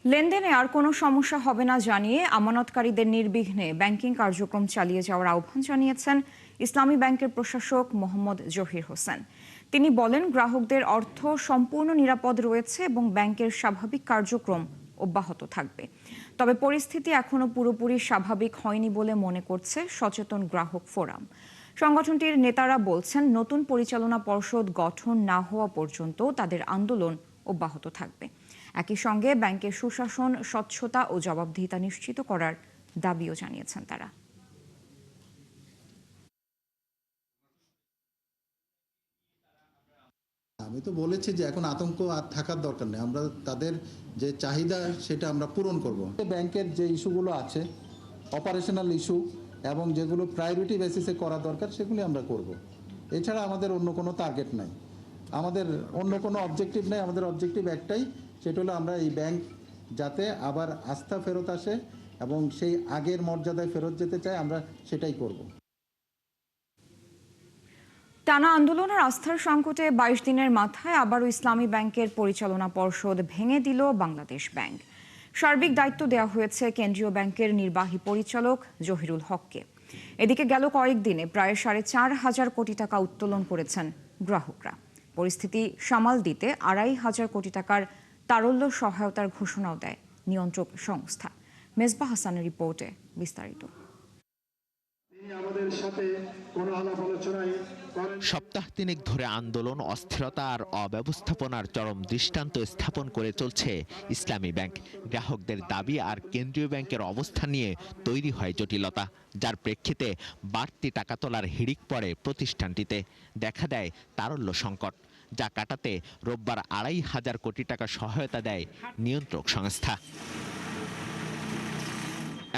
লেনদেনে আর কোনো সমস্যা হবে না জানিয়ে আমানতকারীদের নির্বিঘ্নে ব্যাংকিং কার্যক্রম চালিয়ে যাওয়ার আহ্বান জানিয়েছেন ইসলামী ব্যাংকের প্রশাসক মোহাম্মদ জহির হোসেন। তিনি বলেন, গ্রাহকদের অর্থ সম্পূর্ণ নিরাপদ রয়েছে এবং ব্যাংকের স্বাভাবিক কার্যক্রম অব্যাহত থাকবে। তবে পরিস্থিতি এখনো পুরোপুরি স্বাভাবিক হয়নি বলে মনে করছে সচেতন গ্রাহক ফোরাম। সংগঠনটির নেতারা বলছেন, নতুন পরিচালনা পর্ষদ গঠন না হওয়া পর্যন্ত তাদের আন্দোলন অব্যাহত থাকবে। একই সঙ্গে ব্যাংকের সুশাসন, স্বচ্ছতা ও জবাবদিহিতা নিশ্চিত করার দাবিও জানিয়েছেন তারা। আমি তো বলেছি যে এখন আতঙ্ক আর থাকার দরকার নেই, আমরা তাদের যে চাহিদা সেটা আমরা পূরণ করব। ব্যাংকের যে ইস্যুগুলো আছে, অপারেশনাল ইস্যু এবং যেগুলো প্রায়োরিটি বেসিসে করা দরকার সেগুলি আমরা করব। এছাড়া আমাদের অন্য কোনো টার্গেট নাই, আমাদের অন্য কোনো অবজেক্টিভ নেই। আমাদের অবজেক্টিভ একটাই, সেটা হলো আমরা এই ব্যাংক যাতে আবার আস্থা ফেরত আসে এবং সেই আগের মর্যাদায় ফেরত যেতে চাই, আমরা সেটাই করব। টানা আন্দোলন আর আস্থার সংকটে 22 দিনের মাথায় আবারও ইসলামী ব্যাংকের পরিচালনা পর্ষদ ভেঙে দিল বাংলাদেশ ব্যাংক। সার্বিক দায়িত্ব দেওয়া হয়েছে কেন্দ্রীয় ব্যাংকের নির্বাহী পরিচালক জহিরুল হককে। এদিকে গেল কয়েকদিনে প্রায় 4,500 কোটি টাকা উত্তোলন করেছেন গ্রাহকরা। পরিস্থিতি সামাল দিতে 2,500 কোটি টাকার তারল্য সহায়তার ঘোষণাও দেয় নিয়ন্ত্রক সংস্থা। মেজবা হাসানের রিপোর্টে বিস্তারিত। সপ্তাহ তিনেক ধরে আন্দোলন, অস্থিরতা আর অব্যবস্থাপনার চরম দৃষ্টান্ত স্থাপন করে চলছে ইসলামী ব্যাংক। গ্রাহকদের দাবি আর কেন্দ্রীয় ব্যাংকের অবস্থান নিয়ে তৈরি হয় জটিলতা, যার প্রেক্ষিতে বাড়তি টাকা তোলার হিড়িক পড়ে প্রতিষ্ঠানটিতে। দেখা দেয় তারল্য সংকট, যা কাটাতে রোববার 2,500 কোটি টাকা সহায়তা দেয় নিয়ন্ত্রক সংস্থা।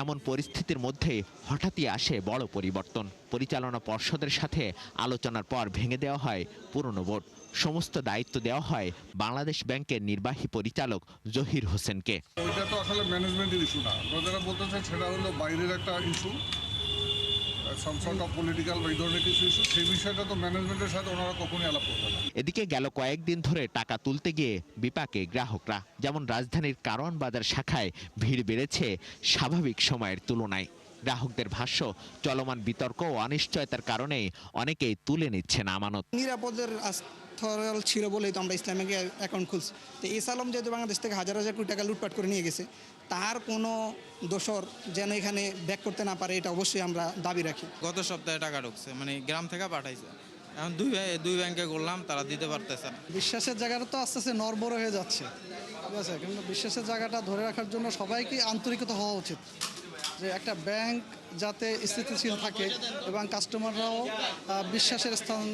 এমন পরিস্থিতির মধ্যে হঠাৎই আসে বড় পরিবর্তন। পরিচালনা পর্ষদের সাথে আলোচনার পর ভেঙে দেওয়া হয় পুরনো বোর্ড। সমস্ত দায়িত্ব দেওয়া হয় বাংলাদেশ ব্যাংকের নির্বাহী পরিচালক জহির হোসেনকে। ওইটা তো আসলে ম্যানেজমেন্টের ইস্যু না, যারা বলতেছেন সেটা হলো বাইরের একটা issue, some sort of political বা এই ধরনের কিছু ইস্যু। সেই বিষয়টা তো ম্যানেজমেন্টের সাথে ওনারা কখনোই আলাপ করবে না। এদিকে গেল কয়েকদিন ধরে টাকা তুলতে গিয়ে বিপাকে গ্রাহকরা। যেমন রাজধানীর কারওয়ান বাজার শাখায় ভিড় বেড়েছে স্বাভাবিক সময়ের তুলনায়। গ্রাহকদের ভাষ্য, চলমান বিতর্ক ও অনিশ্চয়তার কারণে অনেকেই তুলে নিচ্ছেন আমানত। নিরাপদের স্থল ছিল বলেই তো আমরা ইসলামিক অ্যাকাউন্ট খুলছি। তো এস আলম যেহেতু বাংলাদেশ থেকে হাজার হাজার কোটি টাকা লুটপাট করে নিয়ে গেছে, তার কোনো দোষর যেন এখানে ব্যাক করতে না পারে, এটা অবশ্যই আমরা দাবি রাখি। গত সপ্তাহে টাকা ঢুকছে, মানে গ্রাম থেকে পাঠাইছে। এখন দুই ব্যাংকে করলাম, তারা দিতে পারতেছে না। বিশ্বাসের জায়গাটা তো আস্তে আস্তে নড়বড় হয়ে যাচ্ছে, ঠিক আছে, কিন্তু বিশ্বাসের জায়গাটা ধরে রাখার জন্য সবাইকে আন্তরিকতা হওয়া উচিত, যে একটা ব্যাংক যাতে স্থিতিশীল থাকে এবং কাস্টমাররাও বিশ্বাসের স্থান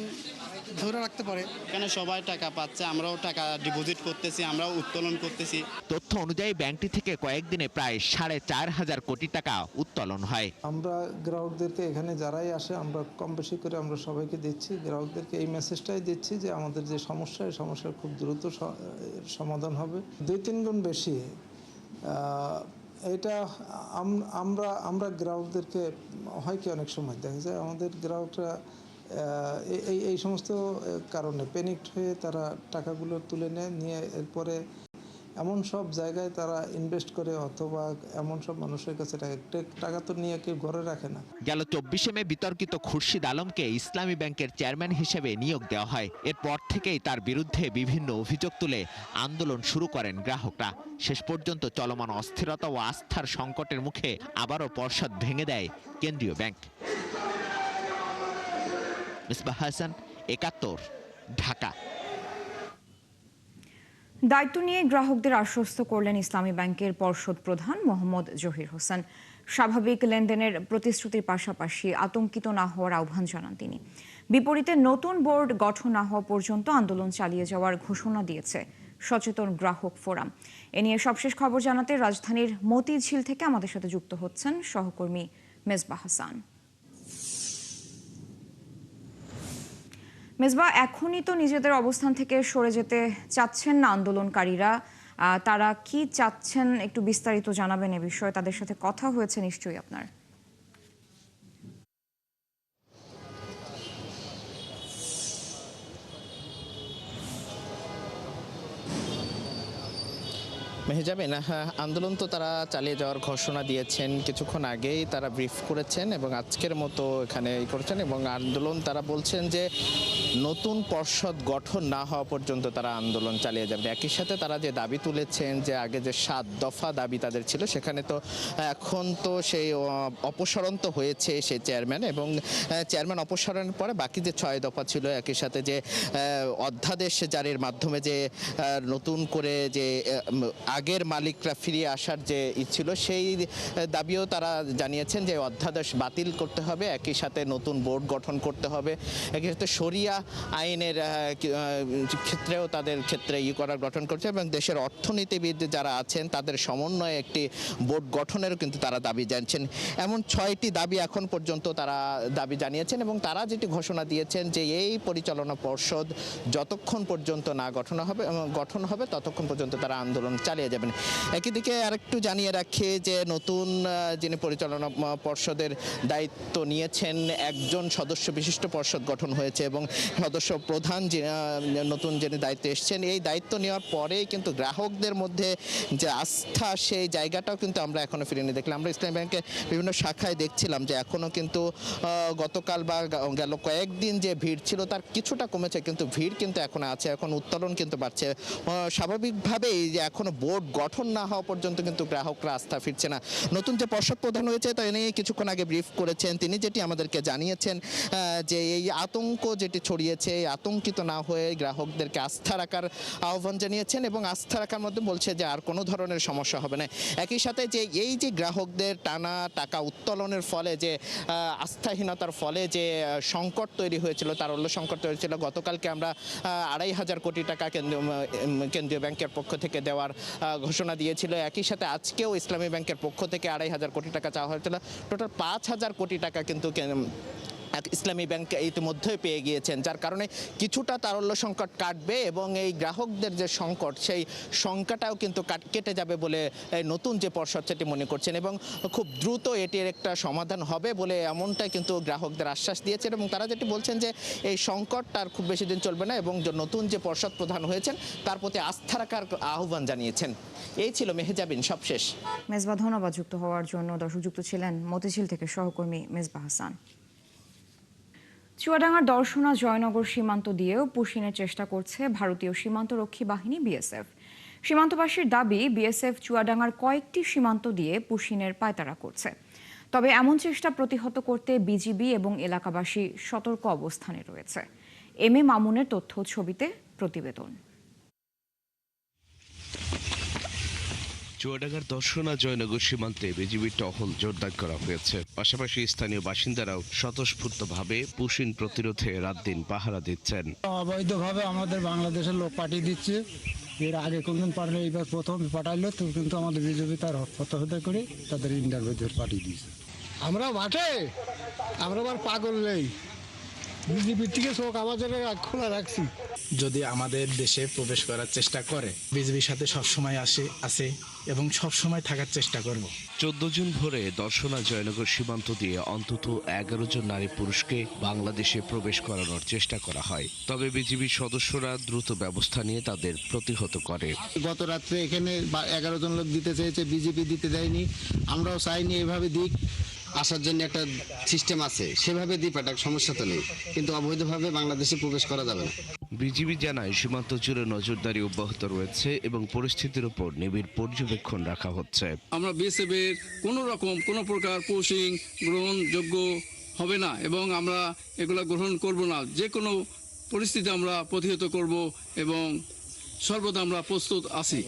ধরে রাখতে পারে। কেন সবাই টাকা পাচ্ছে, আমরাও টাকা ডিপোজিট করতেছি, আমরাও উত্তোলন করতেছি। তথ্য অনুযায়ী ব্যাংকটি থেকে কয়েকদিনে প্রায় 4,500 কোটি টাকা উত্তোলন হয়। আমরা গ্রাহকদেরকে এখানে যারাই আসে আমরা কম বেশি করে আমরা সবাইকে দিচ্ছি, গ্রাহকদেরকে এই মেসেজটাই দিচ্ছি যে আমাদের যে সমস্যা, এই সমস্যার খুব দ্রুত সমাধান হবে। 2-3 গুণ বেশি এটা আমরা গ্রাহকদেরকে হয় কি অনেক সময় দেখা যায় আমাদের গ্রাহকরা এই সমস্ত কারণে প্যানিকড হয়ে তারা টাকাগুলো তুলে নিয়ে এরপরে এমন সব জায়গায় তারা ইনভেস্ট করে, অথবা এমন সব মানুষের কাছে টাকা তো নিয়ে কেউ ঘরে রাখে না। গেল 24শে মে বিতর্কিত খুরশিদ আলমকে ইসলামী ব্যাংকের চেয়ারম্যান হিসেবে নিয়োগ দেওয়া হয়। এরপর থেকেই তার বিরুদ্ধে বিভিন্ন অভিযোগ তুলে আন্দোলন শুরু করেন গ্রাহকরা। শেষ পর্যন্ত চলমান অস্থিরতা ও আস্থার সংকটের মুখে আবারও পর্ষদ ভেঙে দেয় কেন্দ্রীয় ব্যাংক। মেজবা হাসান, 71, ঢাকা। দায়িত্ব নিয়ে গ্রাহকদের আশ্বস্ত করলেন ইসলামী ব্যাংকের পর্ষদ প্রধান মোহাম্মদ জহির হোসেন। স্বাভাবিক লেনদেনের প্রতিশ্রুতির পাশাপাশি আতঙ্কিত না হওয়ার আহ্বান জানান তিনি। বিপরীতে নতুন বোর্ড গঠন না হওয়া পর্যন্ত আন্দোলন চালিয়ে যাওয়ার ঘোষণা দিয়েছে সচেতন গ্রাহক ফোরাম। এ নিয়ে সবশেষ খবর জানাতে রাজধানীর মতিঝিল থেকে আমাদের সাথে যুক্ত হচ্ছেন সহকর্মী মেজবা হাসান। মেজবা, এখনই তো নিজেদের অবস্থান থেকে সরে যেতে চাচ্ছেন না আন্দোলনকারীরা, তারা কি চাচ্ছেন একটু বিস্তারিত জানাবেন এ বিষয়ে? তাদের সাথে কথা হয়েছে নিশ্চয়ই আপনার? মেহজাবিন, আন্দোলন তো তারা চালিয়ে যাওয়ার ঘোষণা দিয়েছেন, কিছুক্ষণ আগেই তারা ব্রিফ করেছেন এবং আজকের মতো এখানে করেছেন এবং আন্দোলন তারা বলছেন যে নতুন পর্ষদ গঠন না হওয়া পর্যন্ত তারা আন্দোলন চালিয়ে যাবেন। একই সাথে তারা যে দাবি তুলেছেন যে আগে যে 7 দফা দাবি তাদের ছিল, সেখানে তো এখন তো সেই অপসারণ তো হয়েছে সেই চেয়ারম্যান, এবং চেয়ারম্যান অপসারণের পরে বাকি যে 6 দফা ছিল, একই সাথে যে অধ্যাদেশ জারির মাধ্যমে যে নতুন করে যে আগের মালিকরা ফিরিয়ে আসার যে ছিল, সেই দাবিও তারা জানিয়েছেন যে অধ্যাদেশ বাতিল করতে হবে, একই সাথে নতুন বোর্ড গঠন করতে হবে, একই সাথে শরিয়া আইনের ক্ষেত্রেও তাদের ক্ষেত্রে গঠন করছে এবং দেশের অর্থনীতিবিদ যারা আছেন তাদের সমন্বয়ে একটি বোর্ড গঠনেরও কিন্তু তারা দাবি জানিয়েছেন। এমন 6টি দাবি এখন পর্যন্ত তারা দাবি জানিয়েছেন এবং তারা যেটি ঘোষণা দিয়েছেন যে এই পরিচালনা পর্ষদ যতক্ষণ পর্যন্ত না গঠন হবে ততক্ষণ পর্যন্ত তারা আন্দোলন চালিয়ে যাবেন। একই দিকে আরেকটু জানিয়ে রাখি যে নতুন যিনি পরিচালনা পর্ষদের দায়িত্ব নিয়েছেন, একজন সদস্য বিশিষ্ট পর্ষদ গঠন হয়েছে এবং সদস্য প্রধান নতুন যিনি দায়িত্বে এসেছেন, এই দায়িত্ব নেওয়ার পরেই কিন্তু গ্রাহকদের মধ্যে যে আস্থা, সেই জায়গাটাও কিন্তু আমরা এখনো ফিরিয়ে দেখলাম। আমরা ইসলামী ব্যাংকের বিভিন্ন শাখায় দেখছিলাম যে এখনো কিন্তু গতকাল বা গেল কয়েকদিন যে ভিড় ছিল তার কিছুটা কমেছে, কিন্তু ভিড় কিন্তু এখন আছে, এখন উত্তোলন কিন্তু বাড়ছে। স্বাভাবিকভাবেই যে এখনো বোর্ড গঠন না হওয়া পর্যন্ত কিন্তু গ্রাহকরা আস্থা ফিরছে না। নতুন যে পর্ষদ প্রধান হয়েছে তা নিয়ে কিছুক্ষণ আগে ব্রিফ করেছেন, তিনি যেটি আমাদেরকে জানিয়েছেন যে এই আতঙ্ক যেটি ছড়িয়েছে, এই আতঙ্কিত না হয়ে গ্রাহকদেরকে আস্থা রাখার আহ্বান জানিয়েছেন এবং আস্থা রাখার মধ্যে বলছে যে আর কোনো ধরনের সমস্যা হবে না। একই সাথে যে এই যে গ্রাহকদের টানা টাকা উত্তোলনের ফলে যে আস্থাহীনতার ফলে যে সংকট তৈরি হয়েছিল, তারল্য সংকট তৈরি হয়েছিল, গতকালকে আমরা 2,500 কোটি টাকা কেন্দ্রীয় ব্যাংকের পক্ষ থেকে দেওয়ার ঘোষণা দিয়েছিল। একই সাথে আজকেও ইসলামী ব্যাংকের পক্ষ থেকে 2,500 কোটি টাকা চাওয়া হয়েছিল। টোটাল 5,000 কোটি টাকা কিন্তু ইসলামী ব্যাংক ইতিমধ্যে পেয়ে গিয়েছেন, যার কারণে কিছুটা তারল্য সংকট কাটবে এবং এই গ্রাহকদের যে সংকট, সেই সংখ্যাটাও কিন্তু কেটে যাবে বলে নতুন যে পর্ষদ সেটি মনে করছেন এবং খুব দ্রুত এটির একটা সমাধান হবে বলে এমনটাই কিন্তু গ্রাহকদের আশ্বাস দিয়েছেন এবং তারা যেটি বলছেন যে এই সংকটটা আর খুব বেশি দিন চলবে না এবং নতুন যে পর্ষদ প্রধান হয়েছেন তার প্রতি আস্থা রাখার আহ্বান জানিয়েছেন। এই ছিল মেহজাবিন সবশেষ। মেজবা, ধন্যবাদ যুক্ত হওয়ার জন্য। দর্শক, যুক্ত ছিলেন মতিঝিল থেকে সহকর্মী মেজবা হাসান। চুয়াডাঙ্গার দর্শনা জয়নগর সীমান্ত দিয়েও পুশিনের চেষ্টা করছে ভারতীয় সীমান্তরক্ষী বাহিনী বিএসএফ। সীমান্তবাসীর দাবি, বিএসএফ চুয়াডাঙ্গার কয়েকটি সীমান্ত দিয়ে পুশিনের পায়তারা করছে। তবে এমন চেষ্টা প্রতিহত করতে বিজিবি এবং এলাকাবাসী সতর্ক অবস্থানে রয়েছে। এম এ মামুনের তথ্য ছবিতে প্রতিবেদন। চুয়াডাঙ্গার দর্শনা জয়নগর সীমান্তে বিজিবির টহল জোরদার করা হয়েছে। পাশাপাশি স্থানীয় বাসিন্দারাও স্বতঃস্ফূর্তভাবে পুশিন প্রতিরোধে রাত দিন পাহারা দিচ্ছেন। অবৈধভাবে আমাদের বাংলাদেশের লোক পাঠিয়ে দিচ্ছে, এর আগে কোনদিন পাঠালে এইবার প্রথম পাঠাইলো, তো কিন্তু আমাদের বিজেপি তার হত্যা করে তাদের ইন্টারভিউ পাঠিয়ে দিয়েছে। আমরা মাঠে আমরা আবার পাগল নেই, বিজেপির থেকে চোখ আমাদের খোলা রাখছি। যদি আমাদের দেশে প্রবেশ করার চেষ্টা করে, বিজেপির সাথে সবসময় আসে এবং সবসময় থাকার চেষ্টা করব। 14 জুন ভোরে দর্শনা জয়নগর সীমান্ত দিয়ে অন্তত 11 জন নারী পুরুষকে বাংলাদেশে প্রবেশ করানোর চেষ্টা করা হয়। তবে বিজিবির সদস্যরা দ্রুত ব্যবস্থা নিয়ে তাদের প্রতিহত করে। গত রাত্রে এখানে 11 জন লোক দিতে চেয়েছে, বিজেপি দিতে দেয়নি। আমরাও চাইনি এভাবে দিক, আসার জন্য একটা সিস্টেম আছে, সেভাবে দ্বীপ আটাক সমস্যা তো নেই, কিন্তু অবৈধভাবে বাংলাদেশে প্রবেশ করা যাবে না। বিজিবি জানায় সীমান্ত জুড়ে নজরদারি অব্যাহত রয়েছে এবং পরিস্থিতির উপর নিবিড় পর্যবেক্ষণ রাখা হচ্ছে। আমরা বিএসএফ এর কোনো প্রকার পোস্টিং গ্রহণযোগ্য হবে না এবং আমরা এগুলো গ্রহণ করব না। যে কোনো পরিস্থিতি আমরা প্রতিহত করব এবং সর্বদা আমরা প্রস্তুত আছি।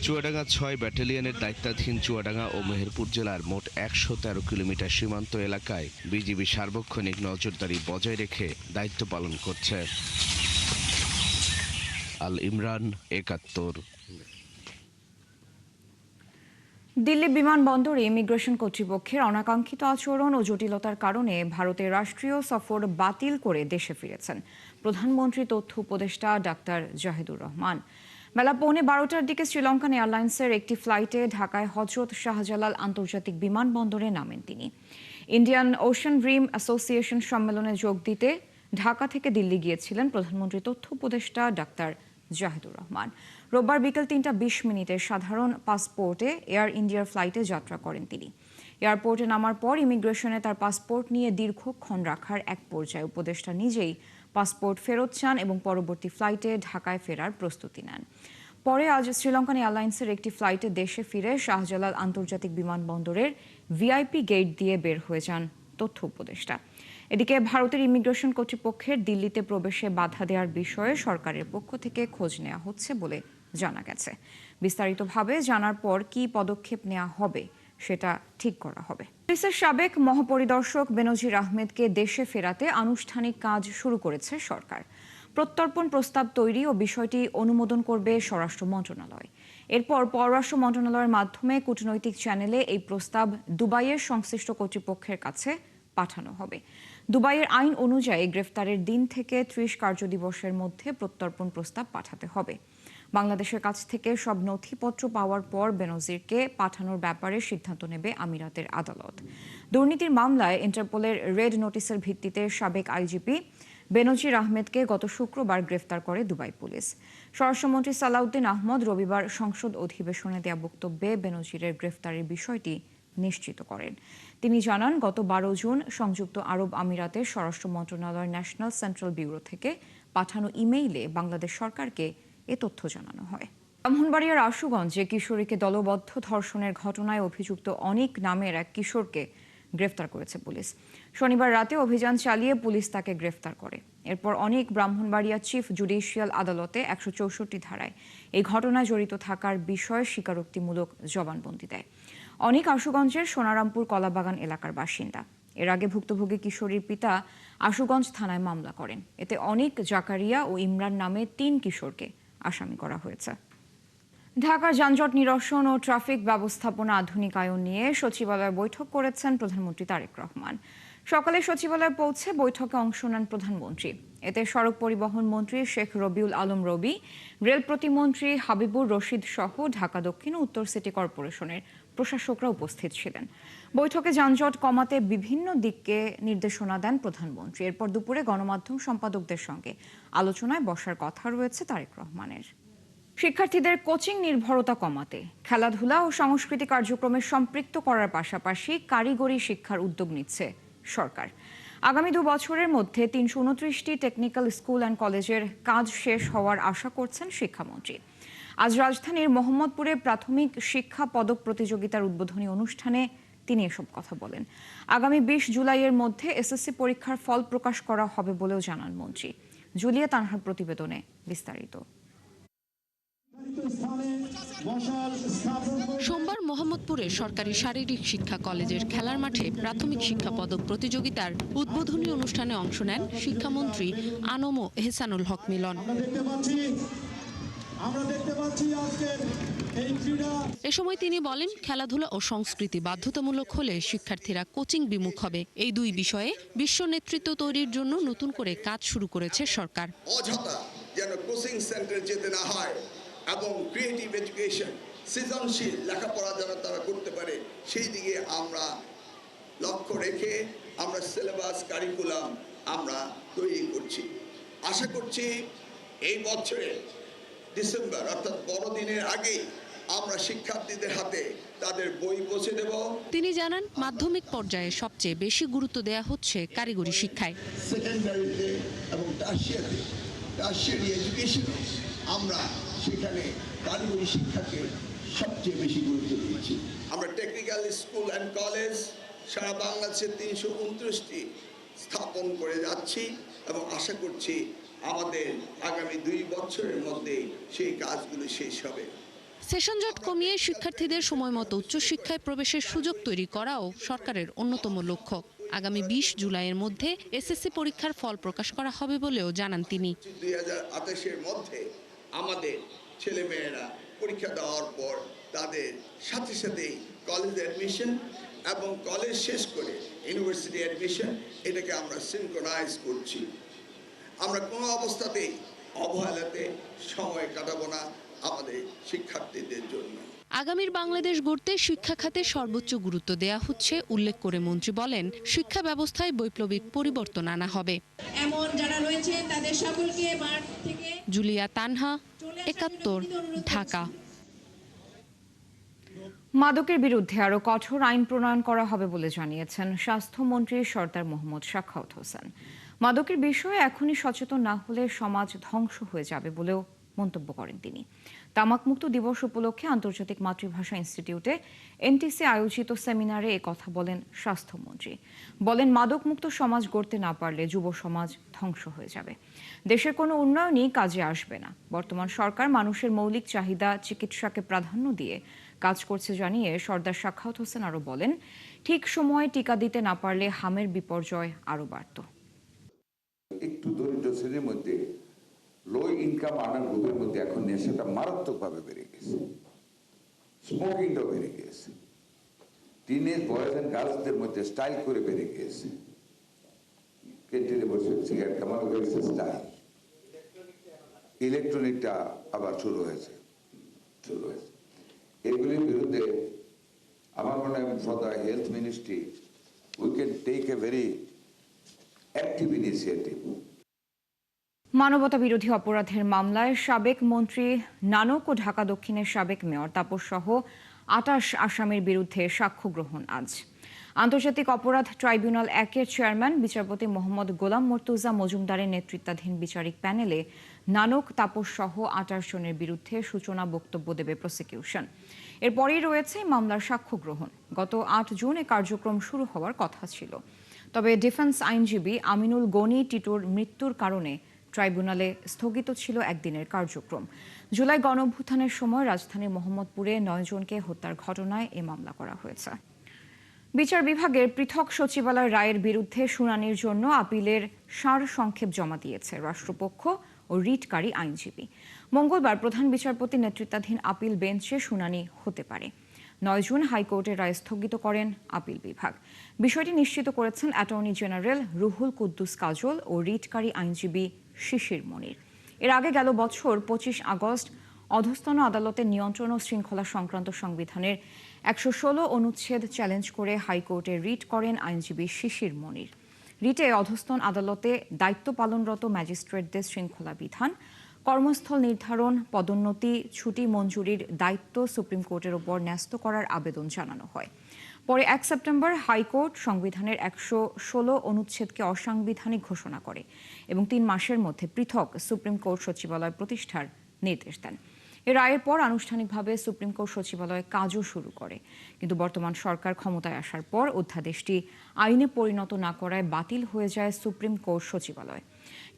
চুয়াডাঙ্গা 6 ব্যাটালিয়নের দায়িত্বাধীন চুয়াডাঙ্গা ও মেহেরপুর জেলার মোট 113 কিলোমিটার সীমান্ত এলাকায় বিজিবি সার্বক্ষণিক নজরদারি বজায় রেখে দায়িত্ব পালন করছে। আল ইমরান, 71। দিল্লি বিমানবন্দরে ইমিগ্রেশন কর্তৃপক্ষের অনাকাঙ্ক্ষিত আচরণ ও জটিলতার কারণে ভারতের রাষ্ট্রীয় সফর বাতিল করে দেশে ফিরেছেন প্রধানমন্ত্রী তথ্য উপদেষ্টা ডাক্তার জাহিদুর রহমান। বেলা 11:15টার দিকে শ্রীলঙ্কান এয়ারলাইন্সের একটি ফ্লাইটে ঢাকায় হজরত শাহজালাল আন্তর্জাতিক বিমানবন্দরে নামেন তিনি। ইন্ডিয়ান ওশান ড্রিম অ্যাসোসিয়েশন সম্মেলনে যোগ দিতে ঢাকা থেকে দিল্লি গিয়েছিলেন প্রধানমন্ত্রী তথ্য উপদেষ্টা ডাক্তার জাহিদুর রহমান। রোববার বিকেল 3:20 সাধারণ পাসপোর্টে এয়ার ইন্ডিয়ার ফ্লাইটে যাত্রা করেন তিনি। এয়ারপোর্টে নামার পর ইমিগ্রেশনে তার পাসপোর্ট নিয়ে দীর্ঘক্ষণ রাখার এক পর্যায়ে উপদেষ্টা নিজেই পাসপোর্ট ফেরত চান এবং পরবর্তী ফ্লাইটে ঢাকায় ফেরার প্রস্তুতি নেন। পরে আজ শ্রীলঙ্কান এয়ারলাইন্সের একটি ফ্লাইটে দেশে ফিরে শাহজালাল আন্তর্জাতিক বিমানবন্দরের ভিআইপি গেট দিয়ে বের হয়ে যান তথ্য উপদেষ্টা। এদিকে ভারতের ইমিগ্রেশন কর্তৃপক্ষের দিল্লিতে প্রবেশে বাধা দেওয়ার বিষয়ে সরকারের পক্ষ থেকে খোঁজ নেওয়া হচ্ছে বলে জানা গেছে। বিস্তারিতভাবে জানার পর কী পদক্ষেপ নেওয়া হবে সেটা ঠিক করা হবে। পুলিশের সাবেক মহাপরিদর্শক বেনজির আহমেদকে দেশে ফেরাতে আনুষ্ঠানিক কাজ শুরু করেছে সরকার। প্রত্যর্পণ প্রস্তাব তৈরি ও বিষয়টি অনুমোদন করবে স্বরাষ্ট্র মন্ত্রণালয়। এরপর পররাষ্ট্র মন্ত্রণালয়ের মাধ্যমে কূটনৈতিক চ্যানেলে এই প্রস্তাব দুবাইয়ের সংশ্লিষ্ট কর্তৃপক্ষের কাছে পাঠানো হবে। দুবাইয়ের আইন অনুযায়ী গ্রেফতারের দিন থেকে 30 কার্যদিবসের মধ্যে প্রত্যর্পণ প্রস্তাব পাঠাতে হবে। বাংলাদেশের কাছ থেকে সব নথিপত্র পাওয়ার পর বেনজিরকে পাঠানোর ব্যাপারে সিদ্ধান্ত নেবে আমিরাতের আদালত। দুর্নীতির মামলায় ইন্টারপোলের রেড নোটিসের ভিত্তিতে সাবেক আইজিপি বেনজির আহমেদকে গত শুক্রবার গ্রেফতার করে দুবাই পুলিশ। স্বরাষ্ট্রমন্ত্রী সালাউদ্দিন আহমদ রবিবার সংসদ অধিবেশনে দেয়া বক্তব্যে বেনজিরের গ্রেফতারের বিষয়টি নিশ্চিত করেন। তিনি জানান, গত 12 জুন সংযুক্ত আরব আমিরাতের স্বরাষ্ট্র মন্ত্রণালয়ের ন্যাশনাল সেন্ট্রাল ব্যুরো থেকে পাঠানো ইমেইলে বাংলাদেশ সরকারকে এ তথ্য জানানো হয়। ব্রাহ্মণবাড়িয়ার আশুগঞ্জে কিশোরীকে দলবদ্ধ ধর্ষণের ঘটনায় অভিযুক্ত অনিক নামের এক কিশোরকে গ্রেফতার করেছে পুলিশ। শনিবার রাতে অভিযান চালিয়ে পুলিশ তাকে গ্রেফতার করে। এরপর অনিক ব্রাহ্মণবাড়িয়া চিফ জুডিশিয়াল আদালতে 164 ধারায় এই ঘটনায় জড়িত থাকার বিষয়ে স্বীকারোক্তিমূলক জবানবন্দি দেয়। অনিক আশুগঞ্জের সোনারামপুর কলাবাগান এলাকার বাসিন্দা। এর আগে ভুক্তভোগী কিশোরীর পিতা আশুগঞ্জ থানায় মামলা করেন। এতে অনিক, জাকারিয়া ও ইমরান নামে 3 কিশোরকে আসামি করা হয়েছে। ঢাকার যানজট নিরসন ও ট্রাফিক ব্যবস্থাপনা আধুনিকায়ন নিয়ে সচিবালয়ে বৈঠক করেছেন প্রধানমন্ত্রী তারেক রহমান। সকালে সচিবালয়ে পৌঁছে বৈঠকে অংশ নেন প্রধানমন্ত্রী। এতে সড়ক পরিবহন মন্ত্রী শেখ রবিউল আলম রবি, রেল প্রতিমন্ত্রী হাবিবুর রশিদ সহ ঢাকা দক্ষিণ ও উত্তর সিটি কর্পোরেশনের প্রশাসকরা উপস্থিত ছিলেন। বৈঠকে যানজট কমাতে বিভিন্ন দিককে নির্দেশনা দেন প্রধানমন্ত্রী। এরপর দুপুরে গণমাধ্যম সম্পাদকদের সঙ্গে আলোচনায় বসার কথা রয়েছে তারেক রহমানের। শিক্ষার্থীদের কোচিং নির্ভরতা কমাতে খেলাধুলা ও সাংস্কৃতিক কার্যক্রমে সম্পৃক্ত করার পাশাপাশি কারিগরি শিক্ষার উদ্যোগ নিচ্ছে সরকার। আগামী 2 বছরের মধ্যে 329টি টেকনিক্যাল স্কুল অ্যান্ড কলেজের কাজ শেষ হওয়ার আশা করছেন শিক্ষামন্ত্রী। আজ রাজধানীর মোহাম্মদপুরে প্রাথমিক শিক্ষা পদক প্রতিযোগিতার উদ্বোধনী অনুষ্ঠানে তিনি এসব কথা বলেন। আগামী 20 জুলাইয়ের মধ্যে এসএসসি পরীক্ষার ফল প্রকাশ করা হবে বলেও জানান মন্ত্রী। জুলিয়া তানহার প্রতিবেদনে বিস্তারিত। সোমবার মোহাম্মদপুরে সরকারি শারীরিক শিক্ষা কলেজের খেলার মাঠে প্রাথমিক শিক্ষা পদক প্রতিযোগিতার উদ্বোধনী অনুষ্ঠানে অংশ নেন শিক্ষামন্ত্রী আনম এহসানুল হক মিলন। এ সময় তিনি বলেন, খেলাধুলা ও সংস্কৃতি বাধ্যতামূলক হলে শিক্ষার্থীরা কোচিং বিমুখ হবে। এই 2 বিষয়ে বিশ্ব নেতৃত্ব তৈরির জন্য নতুন করে কাজ শুরু করেছে সরকার। অযথা যেন কোচিং সেন্টার যেতে না হয় এবং ক্রিয়েটিভ এডুকেশন, সৃজনশীল লেখাপড়া যেন তারা করতে পারে, সেই দিকে আমরা লক্ষ্য রেখে আমরা সিলেবাস কারিকুলাম আমরা তৈরি করছি। আশা করছি এই বছরে ডিসেম্বর অর্থাৎ বড়দিনের আগে আমরা শিক্ষার্থীদের হাতে তাদের বই পৌঁছে দেব। তিনি জানান, মাধ্যমিক পর্যায়ে সবচেয়ে বেশি গুরুত্ব দেওয়া হচ্ছে কারিগরি শিক্ষায়। সেকেন্ডারিতে এবং টারশিয়ারি এডুকেশনে আমরা সেখানে কারিগরি শিক্ষাকে সবচেয়ে বেশি গুরুত্ব দিচ্ছি। আমরা টেকনিক্যাল স্কুল অ্যান্ড কলেজ সারা বাংলাদেশে 329টি স্থাপন করে যাচ্ছি এবং আশা করছি আমাদের আগামী 2 বছরের মধ্যে সেই কাজগুলো শেষ হবে। সেশন জট কমিয়ে শিক্ষার্থীদের সময় মতো উচ্চশিক্ষায় প্রবেশের সুযোগ তৈরি করাও সরকারের অন্যতম লক্ষ্য। আগামী 20 জুলাইয়ের মধ্যে এসএসসি পরীক্ষার ফল প্রকাশ করা হবে বলেও জানান তিনি। 2028 এর মধ্যে আমাদের ছেলেমেয়েরা পরীক্ষা দেওয়ার পর তাদের সাথে সাথেই কলেজ অ্যাডমিশন এবং কলেজ শেষ করে ইউনিভার্সিটি অ্যাডমিশন, এটাকে আমরা সিনক্রোনাইজ করছি। আমরা কোনো অবস্থাতেই অবহেলাতে সময় কাটাবো না আমাদের শিক্ষার্থীদের জন্য। আগামীর বাংলাদেশ গড়তে শিক্ষা খাতে সর্বোচ্চ গুরুত্ব দেয়া হচ্ছে উল্লেখ করে মন্ত্রী বলেন, শিক্ষা ব্যবস্থায় বৈপ্লবিক পরিবর্তন আনা হবে। এমন যারা রয়েছে তাদের সকলকে মাঠ থেকে জুলিয়া তানহা, 71 ঢাকা। মাদকের বিরুদ্ধে আরো কঠোর আইন প্রণয়ন করা হবে বলে জানিয়েছেন স্বাস্থ্যমন্ত্রী সরদার মোহাম্মদ সাখাওয়াত হোসেন। মাদকের বিষয়ে এখনই সচেতন না হলে সমাজ ধ্বংস হয়ে যাবে বলেও মন্তব্য করেন তিনি। তামাকমুক্ত দিবস উপলক্ষে আন্তর্জাতিক মাতৃভাষা ইনস্টিটিউটে এনটিসি আয়োজিত সেমিনারে কথা বলেন স্বাস্থ্যমন্ত্রী। বলেন, মাদকমুক্ত সমাজ গড়তে না পারলে যুব সমাজ ধ্বংস হয়ে যাবে, দেশের কোনো উন্নয়নই কাজে আসবে না। বর্তমান সরকার মানুষের মৌলিক চাহিদা চিকিৎসাকে প্রাধান্য দিয়ে কাজ করছে জানিয়ে সর্দার সাখাওয়াত হোসেন আরো বলেন, ঠিক সময়ে টিকা দিতে না পারলে হামের বিপর্যয় আরো বাড়ত। একটু দরিদ্র শ্রেণীর মধ্যে, লো ইনকাম আর্নার গ্রুপের মধ্যে এখন নেশাটা মারাত্মকভাবে বেড়ে গেছে, স্মোকিংটাও বেড়ে গেছে, টিনেজ বয়েজ এন্ড গার্লসদের মধ্যে স্টাইল করে বেড়ে গিয়েছে, ক্যান্টিনে বসে সিগারেট কামানো গেছে স্টাইল, ইলেকট্রনিকটা আবার শুরু হয়েছে। এগুলির বিরুদ্ধে আমার মনে হয় for the health ministry we can take a very active initiative. মানবতা বিরোধী অপরাধের মামলায় সাবেক মন্ত্রী নানক ও ঢাকা দক্ষিণের সাবেক মেয়র তাপস সহ ২৮ আসামির বিরুদ্ধে সাক্ষ্য গ্রহণ আজ। আন্তর্জাতিক অপরাধ ট্রাইব্যুনাল ১-এর চেয়ারম্যান বিচারপতি মোহাম্মদ গোলাম মর্তুজা মজুমদারের নেতৃত্বাধীন বিচারিক প্যানেলে নানক, তাপস সহ ২৮ জনের বিরুদ্ধে সূচনা বক্তব্য দেবে প্রসিকিউশন। এরপরই রয়েছে মামলার সাক্ষ্য গ্রহণ। গত ৮ জুন এ কার্যক্রম শুরু হওয়ার কথা ছিল, তবে ডিফেন্স আইনজীবী আমিনুল গনি টিটুর মৃত্যুর কারণে ট্রাইব্যুনালে স্থগিত ছিল একদিনের কার্যক্রম। জুলাই গণঅভ্যুত্থানের সময় রাজধানীর মোহাম্মদপুরে ৯ জনকে হত্যার ঘটনায় এ মামলা করা হয়েছে। বিচার বিভাগের পৃথক সচিবালয় রায়ের বিরুদ্ধে শুনানির জন্য আপিলের সারসংক্ষেপ জমা দিয়েছে রাষ্ট্রপক্ষ ও রিটকারী আইনজীবী। মঙ্গলবার প্রধান বিচারপতির নেতৃত্বাধীন আপিল বেঞ্চে শুনানি হতে পারে। ৯ জুন হাইকোর্টের রায় স্থগিত করেন আপিল বিভাগ। বিষয়টি নিশ্চিত করেছেন অ্যাটর্নি জেনারেল রুহুল কুদ্দুস কাজল ও রিটকারী আইনজীবী শিশির মনির। এর আগে গেল বছর ২৫ আগস্ট অধস্তন আদালতের নিয়ন্ত্রণ ও শৃঙ্খলা সংক্রান্ত সংবিধানের ১১৬ অনুচ্ছেদ চ্যালেঞ্জ করে হাইকোর্টে রিট করেন আইনজীবী শিশির মনির। রিটে অধস্তন আদালতে দায়িত্ব পালনরত ম্যাজিস্ট্রেটদের শৃঙ্খলা বিধান, কর্মস্থল নির্ধারণ, পদোন্নতি, ছুটি মঞ্জুরির দায়িত্ব সুপ্রিম কোর্টের ওপর ন্যস্ত করার আবেদন জানানো হয়। পরে ১ সেপ্টেম্বর হাইকোর্ট সংবিধানের ১১৬ অনুচ্ছেদকে অসাংবিধানিক ঘোষণা করে এবং ৩ মাসের মধ্যে পৃথক সুপ্রিম কোর্ট সচিবালয় প্রতিষ্ঠার নির্দেশ দেন। এর রায়ের পর আনুষ্ঠানিকভাবে সুপ্রিম কোর্ট সচিবালয় কাজও শুরু করে, কিন্তু বর্তমান সরকার ক্ষমতায় আসার পর অধ্যাদেশটি আইনে পরিণত না করায় বাতিল হয়ে যায় সুপ্রিম কোর্ট সচিবালয়।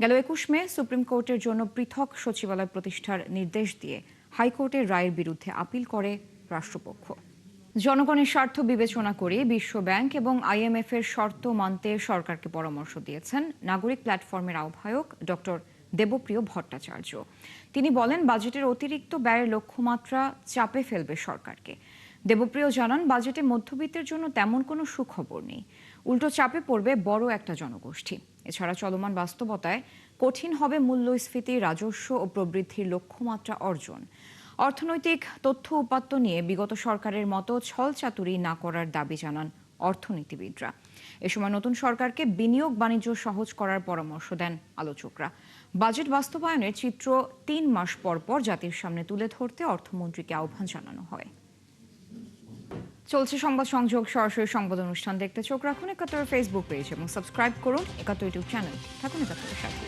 গেল ২১ মে সুপ্রিম কোর্টের জন্য পৃথক সচিবালয় প্রতিষ্ঠার নির্দেশ দিয়ে হাইকোর্টের রায়ের বিরুদ্ধে আপিল করে রাষ্ট্রপক্ষ। জনগণের স্বার্থ বিবেচনা করে বিশ্ব ব্যাংক এবং IMF এর শর্ত মানতে সরকারকে পরামর্শ দিয়েছেন নাগরিক প্ল্যাটফর্মের আহ্বায়ক ডক্টর দেবপ্রিয় ভট্টাচার্য। তিনি বলেন, বাজেটের অতিরিক্ত ব্যয়ের লক্ষ্যমাত্রা চাপে ফেলবে সরকারকে। দেবপ্রিয় জানান, বাজেটে মধ্যবিত্তের জন্য তেমন কোনো সুখবর নেই, উল্টো চাপে পড়বে বড় একটা জনগোষ্ঠী। এছাড়া চলমান বাস্তবতায় কঠিন হবে মূল্যস্ফীতি, রাজস্ব ও প্রবৃদ্ধির লক্ষ্যমাত্রা অর্জন। অর্থনৈতিক তথ্য উপাত্ত নিয়ে বিগত সরকারের মতো ছলচাতুরি না করার দাবি জানান অর্থনীতিবিদরা। এ সময় নতুন সরকারকে বিনিয়োগ বাণিজ্য সহজ করার পরামর্শ দেন আলোচকরা। বাজেট বাস্তবায়নের চিত্র ৩ মাস পর পর জাতির সামনে তুলে ধরতে অর্থমন্ত্রীকে আহ্বান জানানো হয়। চলছে সংবাদ সংযোগ, সরাসরি সংবাদ অনুষ্ঠান দেখতে চোখ রাখুন ৭১ ফেসবুক পেজ এবং সাবস্ক্রাইব করুন ৭১ ইউটিউব চ্যানেল। থাকুন ৭১ সাথে।